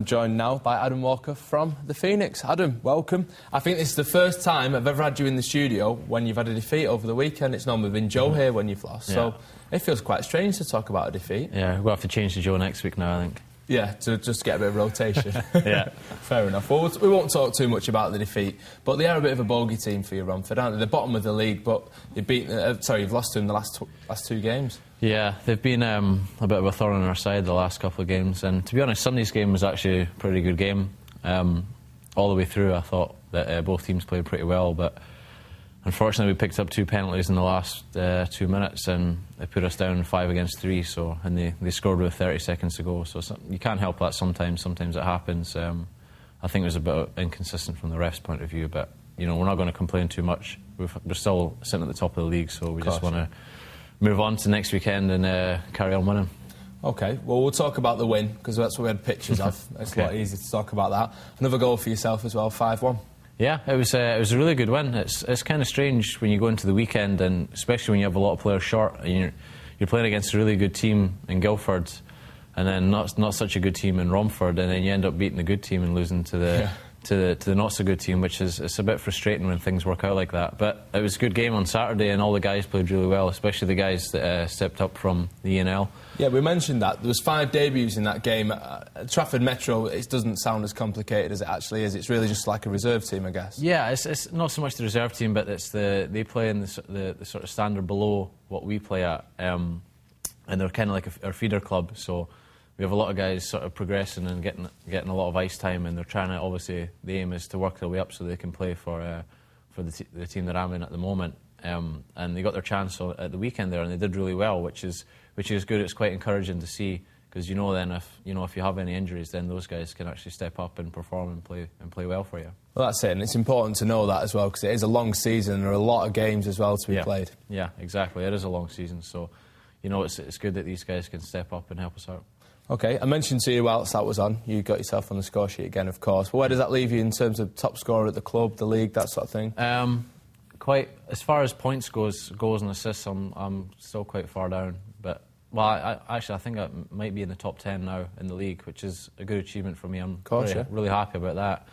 Joined now by Adam Walker from the Phoenix. Adam, welcome. I think this is the first time I've ever had you in the studio when you've had a defeat over the weekend. It's normally been Joe here when you've lost, so it feels quite strange to talk about a defeat. Yeah, we'll have to change to Joe next week now, I think. Yeah, to just get a bit of rotation. Yeah. Fair enough. Well, we won't talk too much about the defeat, but they are a bit of a bogey team for you, Romford, aren't they? They're bottom of the league, but you've lost to them the last two games. Yeah, they've been a bit of a thorn in our side the last couple of games, and to be honest, Sunday's game was actually a pretty good game. All the way through, I thought that both teams played pretty well, but unfortunately we picked up 2 penalties in the last 2 minutes, and they put us down 5 against 3, and they scored with 30 seconds to go, so you can't help that sometimes it happens. I think it was a bit inconsistent from the ref's point of view, but you know, we're not going to complain too much. We're still sitting at the top of the league, so we just want to move on to next weekend and carry on winning. OK, well, we'll talk about the win, because that's what we had pictures of. It's a lot easier to talk about that. Another goal for yourself as well, 5-1. Yeah, it was a really good win. It's kind of strange when you go into the weekend, and especially when you have a lot of players short, and you're playing against a really good team in Guildford, and then not such a good team in Romford, and then you end up beating the good team and losing to the not so good team, which is it's a bit frustrating when things work out like that. But it was a good game on Saturday, and all the guys played really well, especially the guys that stepped up from the ENL. Yeah, we mentioned that. There was 5 debuts in that game. Trafford Metro, it doesn't sound as complicated as it actually is. It's really just like a reserve team, I guess. Yeah, it's not so much the reserve team, but it's they play in the sort of standard below what we play at, and they're kind of like our feeder club. So we have a lot of guys sort of progressing and getting a lot of ice time, and they're trying to, obviously, the aim is to work their way up so they can play for the team that I'm in at the moment. And they got their chance at the weekend there, and they did really well, which is good. It's quite encouraging to see, because then if you have any injuries, then those guys can actually step up and perform and play well for you. Well, that's it, and it's important to know that as well, because it is a long season. There are a lot of games as well to be played. Yeah, exactly. It is a long season, so it's good that these guys can step up and help us out. OK, I mentioned to you whilst that was on, you got yourself on the score sheet again, of course. But where does that leave you in terms of top scorer at the club, the league, that sort of thing? As far as points goals and assists, I'm still quite far down. But I think I might be in the top 10 now in the league, which is a good achievement for me. I'm really happy about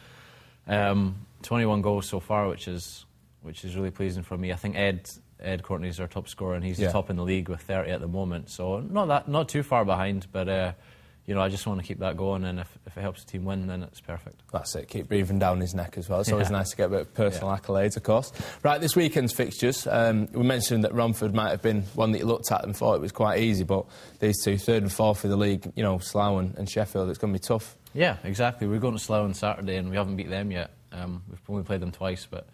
that. 21 goals so far, which is really pleasing for me. I think Ed Courtney's our top scorer, and he's the top in the league with 30 at the moment. So not too far behind, but I just want to keep that going, and if it helps the team win, then it's perfect. That's it, keep breathing down his neck as well. It's always nice to get a bit of personal accolades, of course. Right, this weekend's fixtures, we mentioned that Romford might have been one that you looked at and thought it was quite easy, but these two, 3rd and 4th of the league, Slough and Sheffield, it's going to be tough. Yeah, exactly. We're going to Slough on Saturday, and we haven't beat them yet. We've only played them twice, but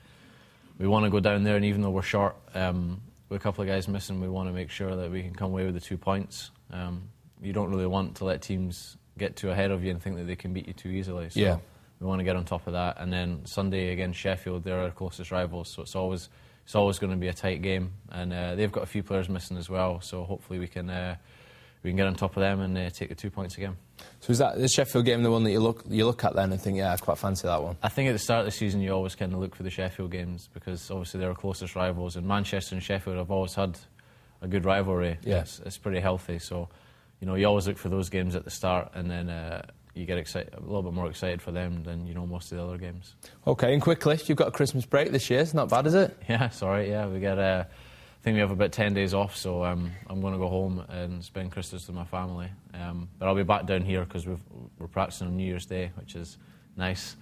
we want to go down there, and even though we're short, with a couple of guys missing, we want to make sure that we can come away with the 2 points. You don't really want to let teams get too ahead of you and think that they can beat you too easily. So we want to get on top of that. And then Sunday against Sheffield, they're our closest rivals, so it's always going to be a tight game. And they've got a few players missing as well, so hopefully we can get on top of them and take the 2 points again. So is that the Sheffield game the one that you look at then and think, I quite fancy that one? I think at the start of the season you always kind of look for the Sheffield games, because obviously they're our closest rivals, and Manchester and Sheffield have always had a good rivalry. Yes. It's pretty healthy, so you always look for those games at the start, and then you get a little bit more excited for them than most of the other games. OK, and quickly, you've got a Christmas break this year. It's not bad, is it? Yeah, it's all right. Yeah, we get I think we have about 10 days off, so I'm going to go home and spend Christmas with my family. But I'll be back down here because we're practicing on New Year's Day, which is nice.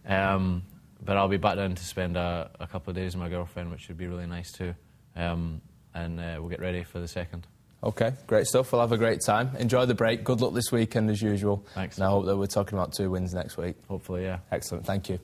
But I'll be back down to spend a couple of days with my girlfriend, which would be really nice too. And we'll get ready for the 2nd. OK, great stuff. We'll have a great time. Enjoy the break. Good luck this weekend as usual. Thanks. And I hope that we're talking about 2 wins next week. Hopefully, yeah. Excellent. Thank you.